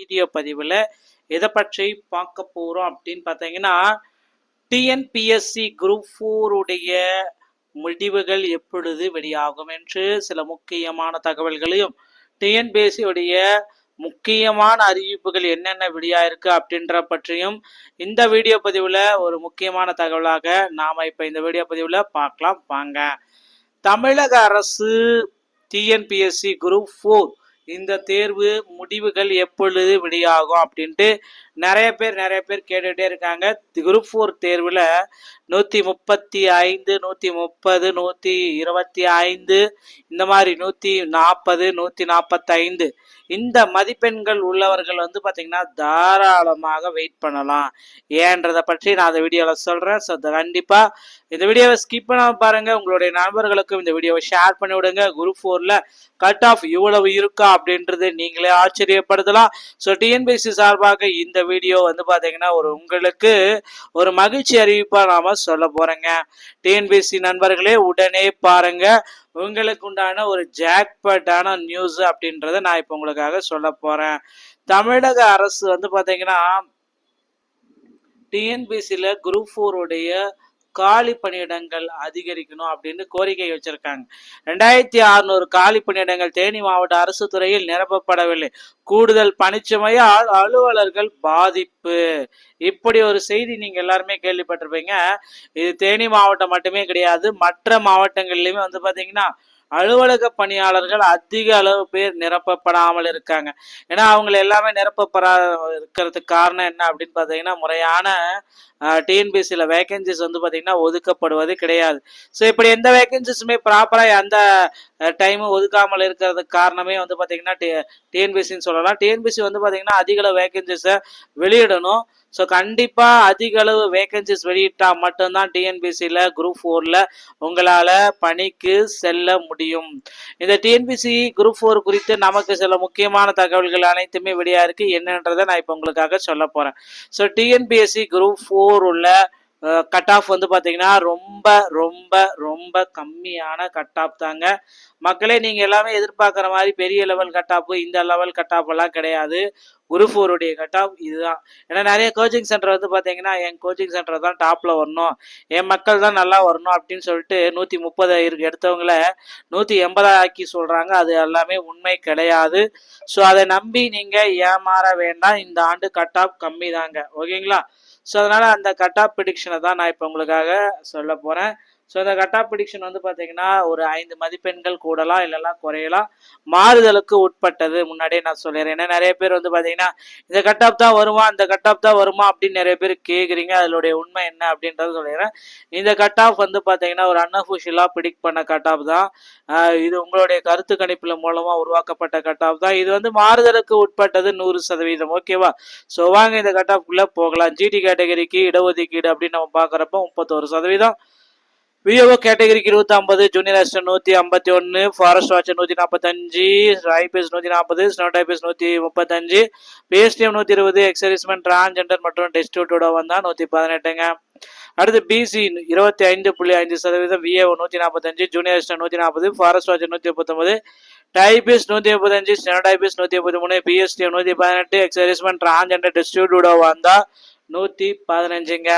Video பதிவில் எதை பற்றி பார்க்க போகிறோம் அப்படின்னு பார்த்தீங்கன்னா, டிஎன்பிஎஸ்சி குரூப் 4 உடைய முடிவுகள் எப்பொழுது வெளியாகும் என்று சில முக்கியமான தகவல்களையும், டிஎன்பிஎஸ்சி உடைய முக்கியமான அறிவிப்புகள் என்னென்ன வெளியாயிருக்கு அப்படின்ற பற்றியும் இந்த வீடியோ பதிவில் ஒரு முக்கியமான தகவலாக நாம் இப்போ இந்த வீடியோ பதிவில் பார்க்கலாம் வாங்க. தமிழக அரசு டிஎன்பிஎஸ்சி குரூப் 4 இந்த தேர்வு முடிவுகள் எப்பொழுது வெளியாகும் அப்படின்ட்டு நிறைய பேர் கேட்டுகிட்டே இருக்காங்க. குரூப் 4 தேர்வில் 135, 130, 125 இந்த மாதிரி 140, 145 இந்த மதிப்பெண்கள் உள்ளவர்கள் வந்து பார்த்தீங்கன்னா தாராளமாக வெயிட் பண்ணலாம். ஏன்றதை பற்றி நான் அந்த வீடியோவில் சொல்கிறேன். ஸோ கண்டிப்பாக இந்த வீடியோவை ஸ்கிப் பண்ணாமல் பாருங்கள். உங்களுடைய நண்பர்களுக்கும் இந்த வீடியோவை ஷேர் பண்ணி விடுங்க. குரூப் 4ல் கட் ஆஃப் இவ்வளவு இருக்கா அப்படின்றது நீங்களே ஆச்சரியப்படுத்தலாம். ஸோ டிஎன்பிஎஸ்சி சார்பாக இந்த வீடியோ வந்து பார்த்தீங்கன்னா உங்களுக்கு ஒரு மகிழ்ச்சி அறிவிப்பாக நாம் சொல்ல போகிறேங்க. டிஎன்பிஎஸ்சி நண்பர்களே உடனே பாருங்க, உங்களுக்கு உண்டான ஒரு ஜாக்பாட்டான நியூஸ் அப்படின்றத நான் இப்போ உங்களுக்காக சொல்ல போகிறேன். தமிழக அரசு வந்து பார்த்தீங்கன்னா டிஎன்பிஎஸ்சியில் குரூப் 4 உடைய காலி பணியிடங்கள் அதிகரிக்கணும் அப்படின்னு கோரிக்கை வச்சிருக்காங்க. 2600 காலி பணியிடங்கள் தேனி மாவட்ட அரசு துறையில் நிரப்பப்படவில்லை, கூடுதல் பணிச்சுமையால் அலுவலர்கள் பாதிப்பு. இப்படி ஒரு செய்தி நீங்க எல்லாருமே கேள்விப்பட்டிருப்பீங்க. இது தேனி மாவட்டம் மட்டுமே கிடையாது, மற்ற மாவட்டங்கள்லயுமே வந்து பாத்தீங்கன்னா அலுவலக பணியாளர்கள் அதிக அளவு பேர் நிரப்பப்படாமல் இருக்காங்க. ஏன்னா அவங்களை எல்லாமே நிரப்பப்படா இருக்கிறதுக்கு காரணம் என்ன அப்படின்னு பார்த்தீங்கன்னா, முறையான டிஎன்பிஎஸ்சியில் வேகன்சிஸ் வந்து பார்த்தீங்கன்னா ஒதுக்கப்படுவது கிடையாது. ஸோ இப்படி எந்த வேகன்சிஸுமே ப்ராப்பராக எந்த டைமும் ஒதுக்காமல் இருக்கிறதுக்கு காரணமே வந்து பார்த்தீங்கன்னா டிஎன்பிஎஸ்சின்னு சொல்லலாம். டிஎன்பிஎஸ்சி வந்து பார்த்தீங்கன்னா அதிக அளவு வேகன்சிஸை வெளியிடணும். ஸோ கண்டிப்பாக அதிக அளவு வேகன்சிஸ் வெளியிட்டால் மட்டும்தான் டிஎன்பிஎஸ்சியில் குரூப் 4ல் உங்களால் பணிக்கு செல்ல முடியும். இந்த டிஎன்பிஎஸ்சி குரூப் 4 குறித்து நமக்கு சில முக்கியமான தகவல்கள் அனைத்துமே வெளியாக இருக்குது. என்னன்றதை நான் இப்போ உங்களுக்காக சொல்ல போகிறேன். ஸோ டிஎன்பிஎஸ்சி குரூப் 4 உள்ள கட் ஆஃப் வந்து பார்த்தீங்கன்னா ரொம்ப ரொம்ப ரொம்ப கம்மியான கட் ஆஃப் தாங்க. மக்களே நீங்கள் எல்லாமே எதிர்பார்க்குற மாதிரி பெரிய லெவல் கட் ஆஃப் இந்த லெவல் கட் ஆஃப் எல்லாம் கிடையாது. குரூப் 4 உடைய கட் ஆஃப் இதுதான். ஏன்னா நிறைய கோச்சிங் சென்டர் வந்து பார்த்தீங்கன்னா என் கோச்சிங் சென்டர் தான் டாப்பில் வரணும், என் மக்கள் தான் நல்லா வரணும் அப்படின்னு சொல்லிட்டு 130 எடுத்தவங்கள 180 ஆக்கி சொல்கிறாங்க. அது எல்லாமே உண்மை கிடையாது. ஸோ அதை நம்பி நீங்கள் ஏமாற வேண்டாம். இந்த ஆண்டு கட் ஆஃப் கம்மி தாங்க, ஓகேங்களா? ஸோ அதனால் அந்த கட் ஆஃப் ப்ரிடிக்ஷனை தான் நான் இப்போ உங்களுக்காக சொல்ல போகிறேன். ஸோ இந்த கட் ஆஃப் ப்ரிடிக்ஷன் வந்து பார்த்தீங்கன்னா ஒரு 5 மதிப்பெண்கள் கூடலாம் இல்லைனா குறையலாம், மாறுதலுக்கு உட்பட்டது. முன்னாடியே நான் சொல்லிடுறேன். ஏன்னா நிறைய பேர் வந்து பார்த்தீங்கன்னா இந்த கட் ஆஃப் தான் வருமா, இந்த கட் ஆஃப் தான் வருமா அப்படின்னு நிறைய பேர் கேட்குறீங்க. அதனுடைய உண்மை என்ன அப்படின்றத சொல்லிடுறேன். இந்த கட் ஆஃப் வந்து பார்த்தீங்கன்னா ஒரு அன்அஃபிஷியலாக ப்ரிடிக்ட் பண்ண கட் ஆஃப் தான். இது உங்களுடைய கருத்து கணிப்பில் மூலமாக உருவாக்கப்பட்ட கட் ஆஃப் தான். இது வந்து மாறுதலுக்கு உட்பட்டது 100%, ஓகேவா? ஸோ வாங்க இந்த கட் ஆஃப்குள்ளே போகலாம். ஜிடி கேட்டகரிக்கு இடஒதுக்கீடு அப்படின்னு நம்ம பார்க்குறப்ப 31%, விஓஓ கேட்டகரிக்கு 250, junior assistant 151, forest watcher 145, typist 140, steno typist 135, PSTM 120, ex servicemen transgender மற்றும் டெஸ்டிடியூட்டோட வந்தா 118ங்க. அடுத்து BC 25.5%, VAO 145, junior assistant 140, forest watcher 139, typist 135, steno typist 133, PSTM 118, ex servicemen transgender டெஸ்டிடியூட்டோட வந்தா 115ங்க.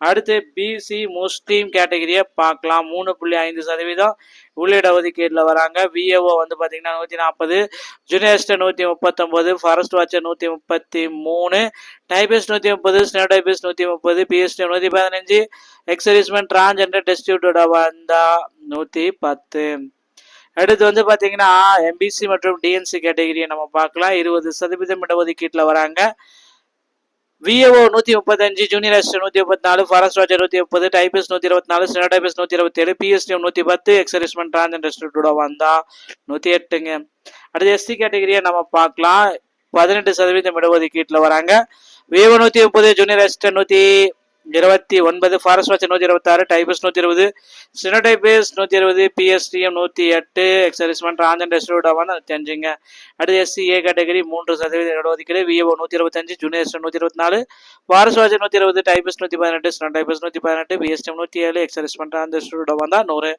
அடுத்து பிசி முஸ்லீம் கேட்டகரியை பார்க்கலாம். 3.5% உள்ளிட ஒதுக்கீட்டில் வராங்க. விஏஓ வந்து பார்த்தீங்கன்னா 140, junior assistant 139, forest watcher 133, typist 130, steno typist 130, PST 115, ex servicemen transgender டெஸ்டிடியூட்டோட வந்தா 110. அடுத்து வந்து பார்த்தீங்கன்னா எம்பிசி மற்றும் டிஎன்சி கேட்டகரியை நம்ம பார்க்கலாம். 20% இடஒதுக்கீட்டில் வராங்க. VAO 135, junior assistant 134, forest watcher 130, typist 124, steno typist 127, PSTM 110, ex servicemen transgender டெஸ்டிடியூட்டோட வந்தா 108ங்க. அடுத்து எஸ்சி கேட்டகரியை நம்ம பார்க்கலாம். 18% இடஒதுக்கீட்டில் வராங்க. VAO 130, junior assistant 129, forest watcher 126, typist 120, steno typist 120, PSTM 108, ex servicemen transgender டெஸ்டிடியூட்டோட வந்தா 105ங்க. அடுத்து எஸ்சிஏ கேட்டகரி 3% இடஒதுக்கீடு. VAO 125, junior assistant 124, forest watcher 120, typist 118, steno typist 118, PSTM 107, ex servicemen transgender டெஸ்டிடியூட்டோட வந்தா 100.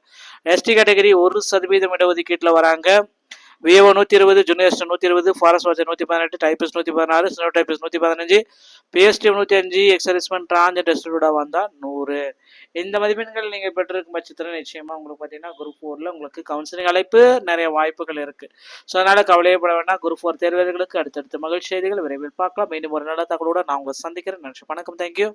எஸ்டி கேட்டகரி 1% இடஒதுக்கீட்டில் வராங்க. VAO 120, junior assistant 120, forest watcher 118, typist 116, steno typist 115, PST 105, ex-servicemen டிரான்ஜெண்ட் டெஸ்டோட வந்தால் 100. இந்த மதிப்பெண்கள் நீங்கள் பெற்றிருக்கும் பட்சத்தில் நிச்சயமாக உங்களுக்கு பார்த்தீங்கன்னா குரூப் 4ல் உங்களுக்கு கவுன்சிலிங் அழைப்பு நிறைய வாய்ப்புகள் இருக்குது. ஸோ அதனால் கவலையப்பட வேண்டாம். குரூப் 4 தேர்வர்களுக்கு அடுத்தடுத்த மகிழ்ச்சி செய்திகள் விரைவில் பார்க்கலாம். மீண்டும் ஒரு நல்ல தகவலோட நான் உங்களை சந்திக்கிறேன். நன்றி, வணக்கம், தேங்க்யூ.